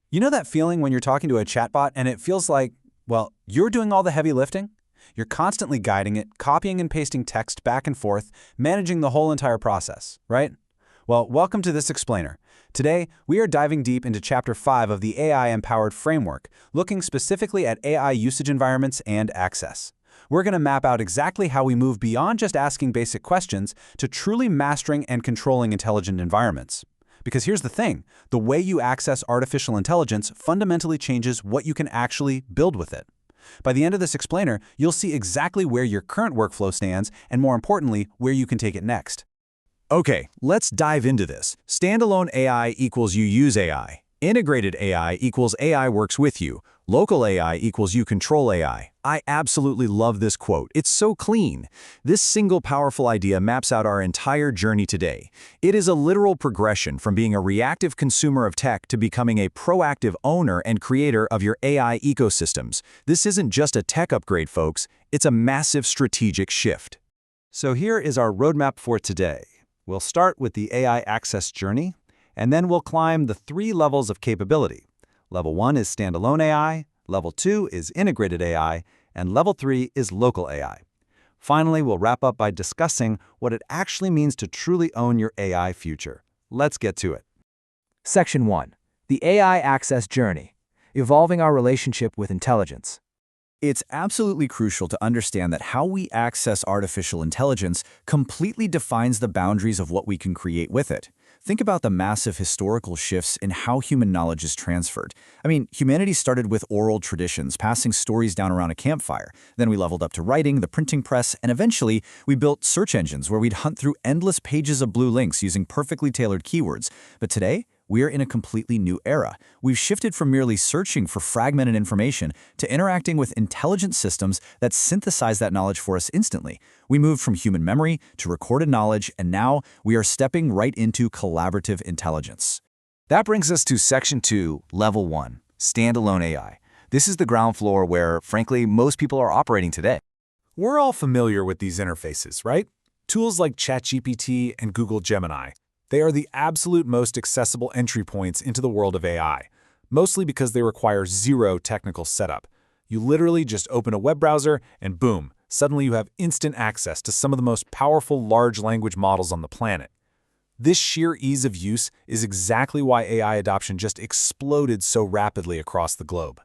You know that feeling when you're talking to a chatbot and it feels like, well, you're doing all the heavy lifting? You're constantly guiding it, copying and pasting text back and forth, managing the whole entire process, right? Well, welcome to this explainer. Today, we are diving deep into Chapter 5 of the AI-empowered framework, looking specifically at AI usage environments and access. We're going to map out exactly how we move beyond just asking basic questions to truly mastering and controlling intelligent environments. Because here's the thing, the way you access artificial intelligence fundamentally changes what you can actually build with it. By the end of this explainer, you'll see exactly where your current workflow stands and, more importantly, where you can take it next. Okay, let's dive into this. Standalone AI equals you use AI. Integrated AI equals AI works with you. Local AI equals you control AI. I absolutely love this quote. It's so clean. This single powerful idea maps out our entire journey today. It is a literal progression from being a reactive consumer of tech to becoming a proactive owner and creator of your AI ecosystems. This isn't just a tech upgrade, folks. It's a massive strategic shift. So here is our roadmap for today. We'll start with the AI access journey, and then we'll climb the 3 levels of capability. Level 1 is standalone AI, Level 2 is integrated AI, and Level 3 is local AI. Finally, we'll wrap up by discussing what it actually means to truly own your AI future. Let's get to it. Section 1. The AI Access Journey. Evolving our relationship with intelligence. It's absolutely crucial to understand that how we access artificial intelligence completely defines the boundaries of what we can create with it. Think about the massive historical shifts in how human knowledge is transferred. Humanity started with oral traditions, passing stories down around a campfire. Then we leveled up to writing, the printing press, and eventually we built search engines where we'd hunt through endless pages of blue links using perfectly tailored keywords. But today, we're in a completely new era. We've shifted from merely searching for fragmented information to interacting with intelligent systems that synthesize that knowledge for us instantly. We moved from human memory to recorded knowledge, and now we are stepping right into collaborative intelligence. That brings us to Section 2, Level 1, Standalone AI. This is the ground floor where, frankly, most people are operating today. We're all familiar with these interfaces, right? Tools like ChatGPT and Google Gemini. They are the absolute most accessible entry points into the world of AI, mostly because they require zero technical setup. You literally just open a web browser and boom, suddenly you have instant access to some of the most powerful large language models on the planet. This sheer ease of use is exactly why AI adoption just exploded so rapidly across the globe.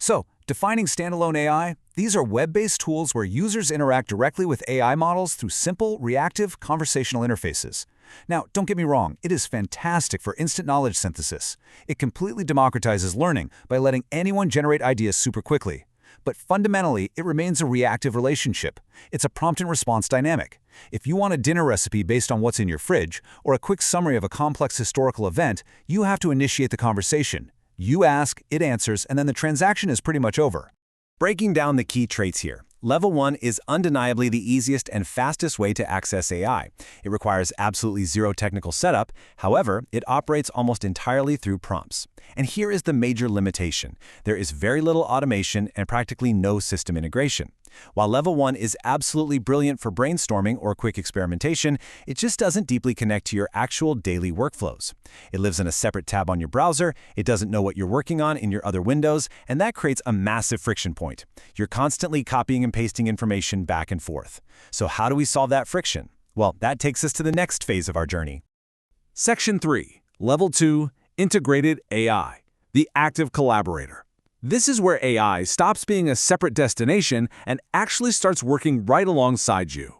So, defining standalone AI, these are web-based tools where users interact directly with AI models through simple, reactive, conversational interfaces. Now, don't get me wrong, it is fantastic for instant knowledge synthesis. It completely democratizes learning by letting anyone generate ideas super quickly. But fundamentally, it remains a reactive relationship. It's a prompt and response dynamic. If you want a dinner recipe based on what's in your fridge, or a quick summary of a complex historical event, you have to initiate the conversation. You ask, it answers, and then the transaction is pretty much over. Breaking down the key traits here. Level 1 is undeniably the easiest and fastest way to access AI. It requires absolutely zero technical setup. However, it operates almost entirely through prompts. And here is the major limitation. There is very little automation and practically no system integration. While Level 1 is absolutely brilliant for brainstorming or quick experimentation, it just doesn't deeply connect to your actual daily workflows. It lives in a separate tab on your browser, it doesn't know what you're working on in your other windows, and that creates a massive friction point. You're constantly copying and pasting information back and forth. So how do we solve that friction? Well, that takes us to the next phase of our journey. Section 3, Level 2, Integrated AI, the active collaborator. This is where AI stops being a separate destination and actually starts working right alongside you.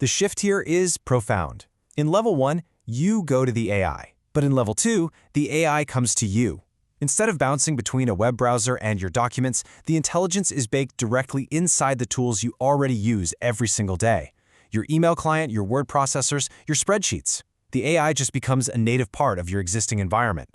The shift here is profound. In Level 1, you go to the AI. But in Level 2, the AI comes to you. Instead of bouncing between a web browser and your documents, the intelligence is baked directly inside the tools you already use every single day. Your email client, your word processors, your spreadsheets. The AI just becomes a native part of your existing environment.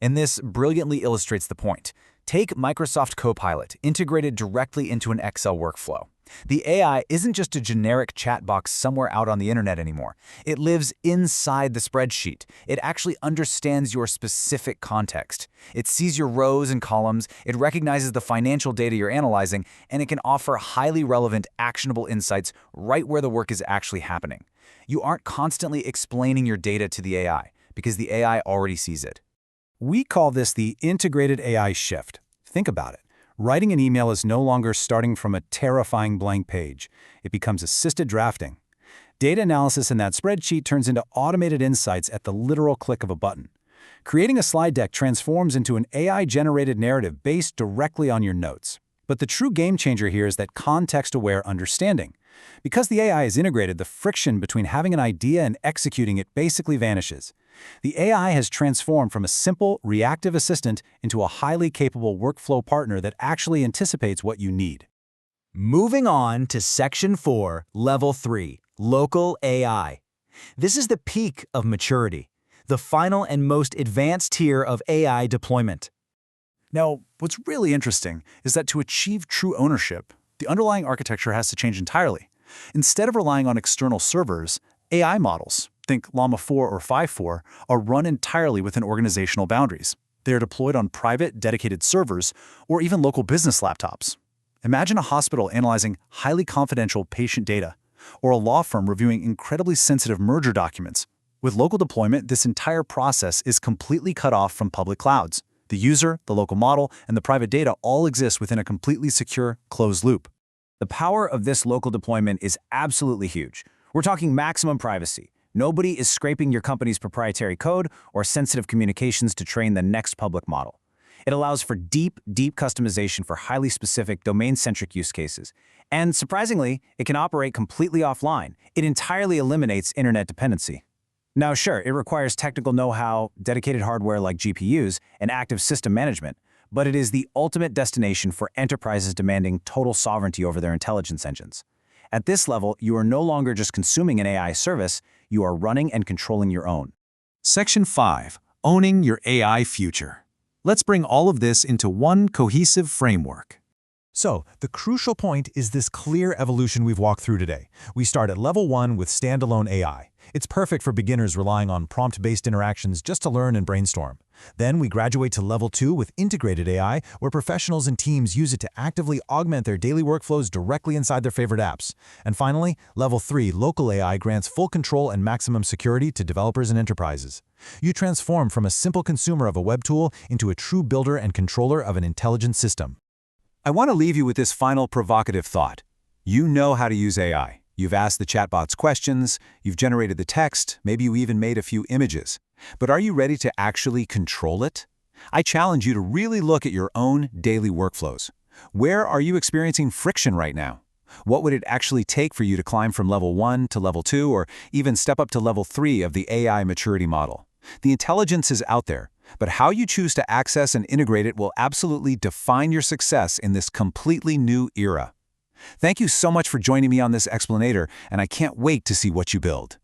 And this brilliantly illustrates the point. Take Microsoft Copilot, integrated directly into an Excel workflow. The AI isn't just a generic chat box somewhere out on the internet anymore. It lives inside the spreadsheet. It actually understands your specific context. It sees your rows and columns, it recognizes the financial data you're analyzing, and it can offer highly relevant, actionable insights right where the work is actually happening. You aren't constantly explaining your data to the AI, because the AI already sees it. We call this the integrated AI shift. Think about it. Writing an email is no longer starting from a terrifying blank page. It becomes assisted drafting. Data analysis in that spreadsheet turns into automated insights at the literal click of a button. Creating a slide deck transforms into an AI-generated narrative based directly on your notes. But the true game changer here is that context-aware understanding. Because the AI is integrated, the friction between having an idea and executing it basically vanishes. The AI has transformed from a simple, reactive assistant into a highly capable workflow partner that actually anticipates what you need. Moving on to Section 4, Level 3, Local AI. This is the peak of maturity, the final and most advanced tier of AI deployment. Now, what's really interesting is that to achieve true ownership, the underlying architecture has to change entirely. Instead of relying on external servers, AI models, think Llama 4 or 5.4, are run entirely within organizational boundaries. They are deployed on private, dedicated servers or even local business laptops. Imagine a hospital analyzing highly confidential patient data, or a law firm reviewing incredibly sensitive merger documents. With local deployment, this entire process is completely cut off from public clouds. The user, the local model, and the private data all exist within a completely secure, closed loop. The power of this local deployment is absolutely huge. We're talking maximum privacy. Nobody is scraping your company's proprietary code or sensitive communications to train the next public model. It allows for deep customization for highly specific, domain-centric use cases. And surprisingly, it can operate completely offline. It entirely eliminates internet dependency. Now, sure, it requires technical know-how, dedicated hardware like GPUs, and active system management, but it is the ultimate destination for enterprises demanding total sovereignty over their intelligence engines. At this level, you are no longer just consuming an AI service, you are running and controlling your own. Section 5. Owning your AI future. Let's bring all of this into one cohesive framework. So, the crucial point is this clear evolution we've walked through today. We start at Level 1 with standalone AI. It's perfect for beginners relying on prompt-based interactions just to learn and brainstorm. Then we graduate to Level 2 with integrated AI, where professionals and teams use it to actively augment their daily workflows directly inside their favorite apps. And finally, Level 3, local AI grants full control and maximum security to developers and enterprises. You transform from a simple consumer of a web tool into a true builder and controller of an intelligent system. I want to leave you with this final provocative thought. You know how to use AI. You've asked the chatbots questions, you've generated the text, maybe you even made a few images. But are you ready to actually control it? I challenge you to really look at your own daily workflows. Where are you experiencing friction right now? What would it actually take for you to climb from Level 1 to Level 2 or even step up to Level 3 of the AI maturity model? The intelligence is out there, but how you choose to access and integrate it will absolutely define your success in this completely new era. Thank you so much for joining me on this explanator, and I can't wait to see what you build.